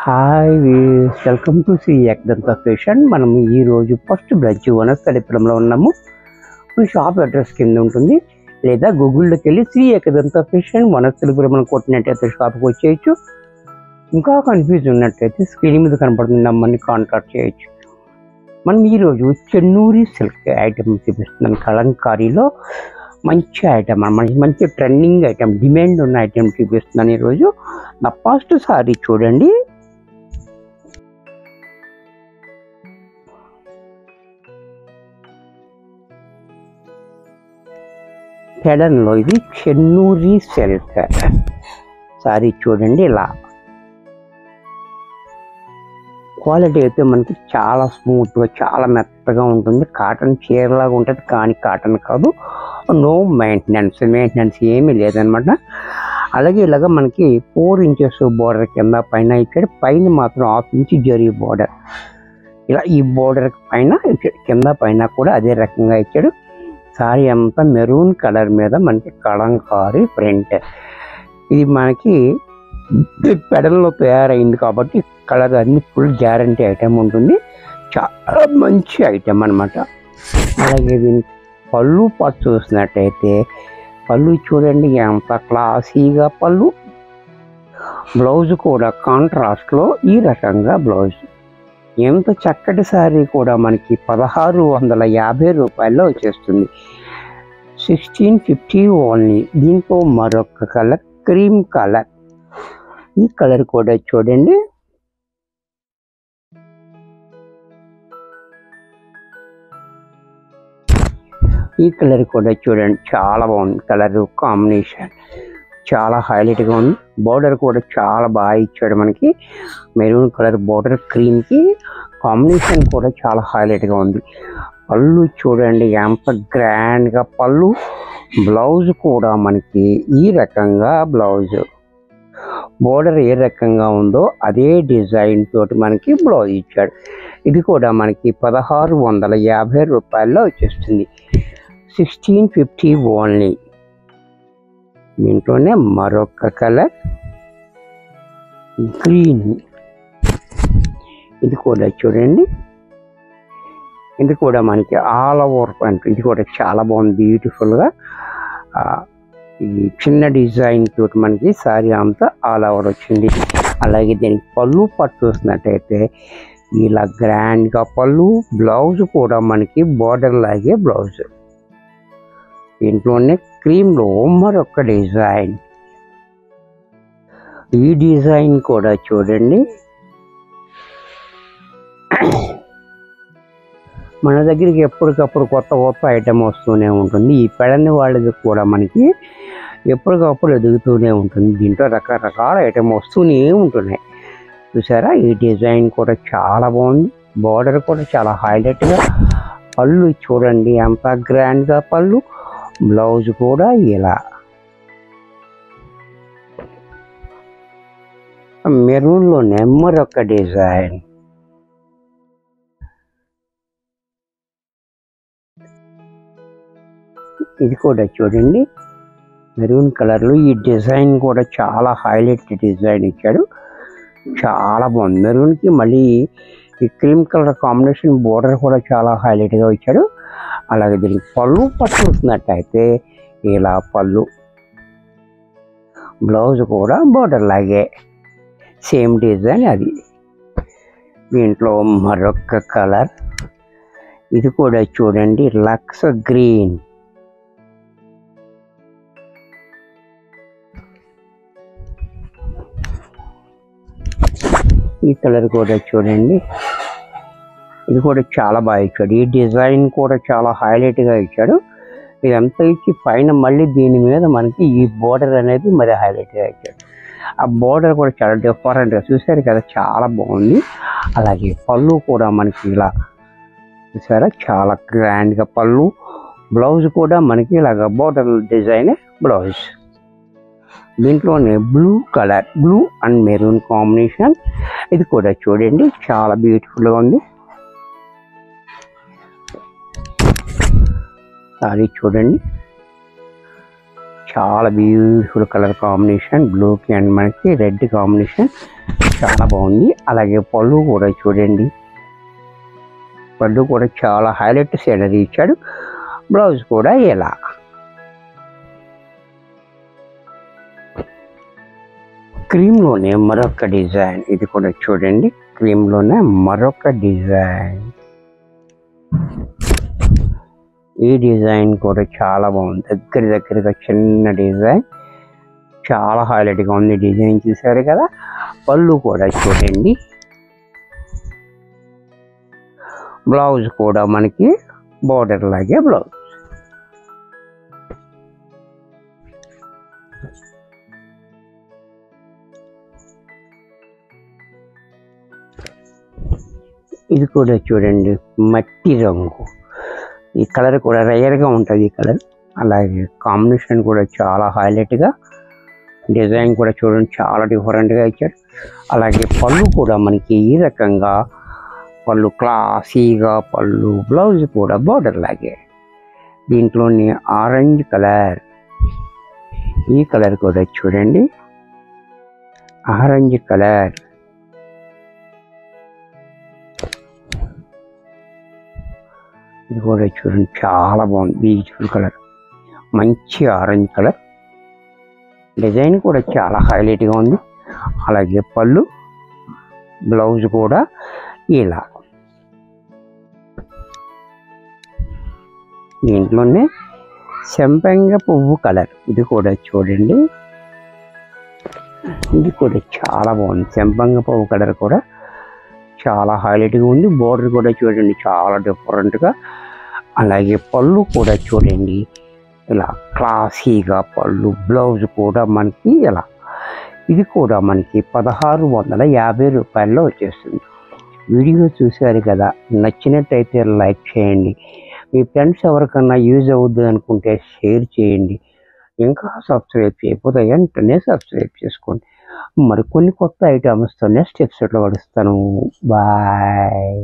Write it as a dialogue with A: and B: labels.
A: Hi welcome to Shri Ekadanta fashion. మనం ఈరోజు first branch వనస్థలిపురంలో ఉన్నాము. మన షాప్ అడ్రస్ కింద ఉంటుంది, లేదా గూగుల్లోకి వెళ్ళి శ్రీ ఏకదంత ఫ్యాషన్ వనస్థలిపురం కొట్టినట్టయితే షాప్కి వచ్చేయచ్చు. ఇంకా కన్ఫ్యూజ్ ఉన్నట్టయితే స్క్రీన్ మీద కనపడుతున్న నెంబర్ని కాంటాక్ట్ చేయొచ్చు. మనం ఈరోజు చెన్నూరి సిల్క్ ఐటమ్ చూపిస్తున్నాను. కలంకారీలో మంచి ఐటమ్, మంచి ట్రెండింగ్ ఐటమ్, డిమాండ్ ఉన్న ఐటమ్ చూపిస్తున్నాను ఈరోజు. నా ఫస్ట్ సారీ చూడండి. పెడన్లో ఇది చెన్నూరి సిల్క్ సారీ చూడండి. ఇలా క్వాలిటీ అయితే మనకి చాలా స్మూత్గా, చాలా మెత్తగా ఉంటుంది. కాటన్ చీరలాగా ఉంటుంది, కానీ కాటన్ కాదు. నో మెయింటెనెన్స్ ఏమీ లేదనమాట. అలాగే ఇలాగ మనకి 4 ఇంచెస్ బోర్డర్ కింద పైన ఇచ్చాడు. పైన మాత్రం 1/2 ఇంచ్ జరీ బోర్డర్. ఇలా ఈ బోర్డర్ పైన కింద పైన కూడా అదే రకంగా ఇచ్చాడు. సారీ అంతా మెరూన్ కలర్ మీద మనకి కలంకారీ ప్రింట్. ఇది మనకి పెడల్లో తయారైంది కాబట్టి కలర్ అన్ని ఫుల్ గ్యారంటీ ఐటమ్ ఉంటుంది. చాలా మంచి ఐటమ్ అనమాట. అలాగే దీని పళ్ళు పాటు చూసినట్టయితే పళ్ళు చూడండి ఎంత క్లాసీగా పళ్ళు. బ్లౌజ్ కూడా కాంట్రాస్ట్లో ఈ రకంగా బ్లౌజ్. ఎంత చక్కటి శారీ కూడా మనకి 1650 రూపాయల్లో వచ్చేస్తుంది. 1650 ఓన్లీ. దీంతో మరొక కలర్ క్రీమ్ కలర్. ఈ కలర్ కూడా చూడండి. ఈ కలర్ కూడా చూడండి, చాలా బాగుంది. కలర్ కాంబినేషన్ చాలా హైలైట్గా ఉంది. బోర్డర్ కూడా చాలా బాగా ఇచ్చాడు మనకి. మెరూన్ కలర్ బోర్డర్, క్రీమ్కి కాంబినేషన్ కూడా చాలా హైలైట్గా ఉంది. పళ్ళు చూడండి ఎంత గ్రాండ్గా పళ్ళు. బ్లౌజ్ కూడా మనకి ఈ రకంగా బ్లౌజ్. బోర్డర్ ఏ రకంగా ఉందో అదే డిజైన్ తోటి మనకి బ్లౌజ్ ఇచ్చాడు. ఇది కూడా మనకి 1650 రూపాయల్లో వచ్చేస్తుంది. 1650 ఓన్లీ. దీంట్లోనే మరొక కలర్ గ్రీన్. ఇది కూడా చూడండి. ఇది కూడా మనకి ఆల్ ఓవర్ ప్రింట్. ఇది కూడా చాలా బాగుంది, బ్యూటిఫుల్గా. ఈ చిన్న డిజైన్ తోటి మనకి సారీ అంతా ఆల్ ఓవర్ వచ్చింది. అలాగే దీనికి పళ్ళు పట్టు చూసినట్టయితే ఇలా గ్రాండ్గా పళ్ళు. బ్లౌజ్ కూడా మనకి బోర్డర్ లాగే బ్లౌజ్. దీంట్లోనే క్రీమ్లో మరొక డిజైన్. ఈ డిజైన్ కూడా చూడండి. మన దగ్గరికి ఎప్పటికప్పుడు కొత్త ఐటమ్ వస్తూనే ఉంటుంది. ఈ పెడని వాళ్ళది కూడా మనకి ఎప్పటికప్పుడు ఎదుగుతూనే ఉంటుంది. దీంట్లో రకరకాల ఐటమ్ వస్తూనే ఉంటున్నాయి. చూసారా, ఈ డిజైన్ కూడా చాలా బాగుంది. బోర్డర్ కూడా చాలా హైలైట్గా. పళ్ళు చూడండి ఎంత గ్రాండ్గా పళ్ళు. బ్లౌజ్ కూడా ఇలా మెరూన్లో మరొక డిజైన్. ఇది కూడా చూడండి మెరూన్ కలర్లో. ఈ డిజైన్ కూడా చాలా హైలైట్ డిజైన్ ఇచ్చాడు. చాలా బాగుంది. మెరూన్కి మళ్ళీ ఈ క్రీమ్ కలర్ కాంబినేషన్ బోర్డర్ కూడా చాలా హైలైట్గా ఇచ్చాడు. అలాగే దీనికి పళ్ళు పట్టుకున్నట్టయితే ఇలా పళ్ళు. బ్లౌజ్ కూడా బోర్డర్ లాగే సేమ్ డిజైన్ అది. దీంట్లో మరొక కలర్. ఇది కూడా చూడండి లక్స్ గ్రీన్. ఈ కలర్ కూడా చూడండి. ఇది కూడా చాలా బాగా ఇచ్చాడు. ఈ డిజైన్ కూడా చాలా హైలైట్గా ఇచ్చాడు. ఇదంతా ఇచ్చి పైన మళ్ళీ దీని మీద మనకి ఈ బోర్డర్ అనేది మరి హైలైట్గా ఇచ్చాడు. ఆ బోర్డర్ కూడా చాలా డిఫరెంట్గా చూసారు కదా, చాలా బాగుంది. అలాగే పళ్ళు కూడా మనకి ఇలా చూసారా, చాలా గ్రాండ్గా పళ్ళు. బ్లౌజ్ కూడా మనకి ఇలాగ బోర్డర్ డిజైన్ బ్లౌజ్. దీంట్లోనే blue colour, blue and maroon combination. ఇది కూడా చూడండి చాలా బ్యూటిఫుల్గా ఉంది. సారీ చూడండి చాలా బ్యూటిఫుల్ కలర్ కాంబినేషన్. బ్లూకి అండ్ మనకి రెడ్ కాంబినేషన్. చాలా బాగుంది. అలాగే పళ్ళు కూడా చూడండి, పళ్ళు కూడా చాలా హైలైట్ సీనరీ ఇచ్చాడు. బ్లౌజ్ కూడా ఇలా క్రీమ్లోనే మరొక డిజైన్, ఇది కూడా చూడండి, క్రీమ్లోనే మరొక డిజైన్. ఈ డిజైన్ కూడా చాలా బాగుంది, దగ్గరగా చిన్న డిజైన్, చాలా హైలైట్గా ఉంది డిజైన్. చూసారు కదా, పళ్ళు కూడా చూడండి, బ్లౌజ్ కూడా మనకి బోర్డర్ లాగే బ్లౌజ్. ఇది కూడా చూడండి, మట్టి రంగు. ఈ కలర్ కూడా రేర్గా ఉంటుంది ఈ కలర్. అలాగే కాంబినేషన్ కూడా చాలా హైలైట్గా, డిజైన్ కూడా చూడండి చాలా డిఫరెంట్గా ఇచ్చాడు. అలాగే పళ్ళు కూడా మనకి ఈ రకంగా, పళ్ళు క్లాసీగా, పళ్ళు బ్లౌజ్ కూడా బోర్డర్ లాగే. దీంట్లోని ఆరెంజ్ కలర్, ఈ కలర్ కూడా చూడండి, ఆరెంజ్ కలర్. ఇది కూడా చూడండి చాలా బాగుంది, బ్యూటిఫుల్ కలర్, మంచి ఆరెంజ్ కలర్. డిజైన్ కూడా చాలా హైలైట్గా ఉంది. అలాగే పళ్ళు బ్లౌజ్ కూడా ఇలా. దీంట్లోనే చెంపంగ పువ్వు కలర్, ఇది కూడా చూడండి, ఇది కూడా చాలా బాగుంది. చెంపంగ పువ్వు కలర్ కూడా చాలా హైలైట్గా ఉంది. బోర్డర్ కూడా చూడండి చాలా డిఫరెంట్గా. అలాగే పళ్ళు కూడా చూడండి ఇలా క్లాసీగా, పళ్ళు బ్లౌజ్ కూడా మనకి ఇలా. ఇది కూడా మనకి 1650 రూపాయల్లో వచ్చేస్తుంది. వీడియో చూశారు కదా, నచ్చినట్టయితే లైక్ చేయండి. మీ ఫ్రెండ్స్ ఎవరికన్నా యూజ్ అవుద్ది అనుకుంటే షేర్ చేయండి. ఇంకా సబ్స్క్రైబ్ చేయకపోతే వెంటనే సబ్స్క్రైబ్ చేసుకోండి. మరికొన్ని కొత్త ఐటమ్స్తో నెక్స్ట్ ఎపిసోడ్లో కలుస్తాను. బాయ్.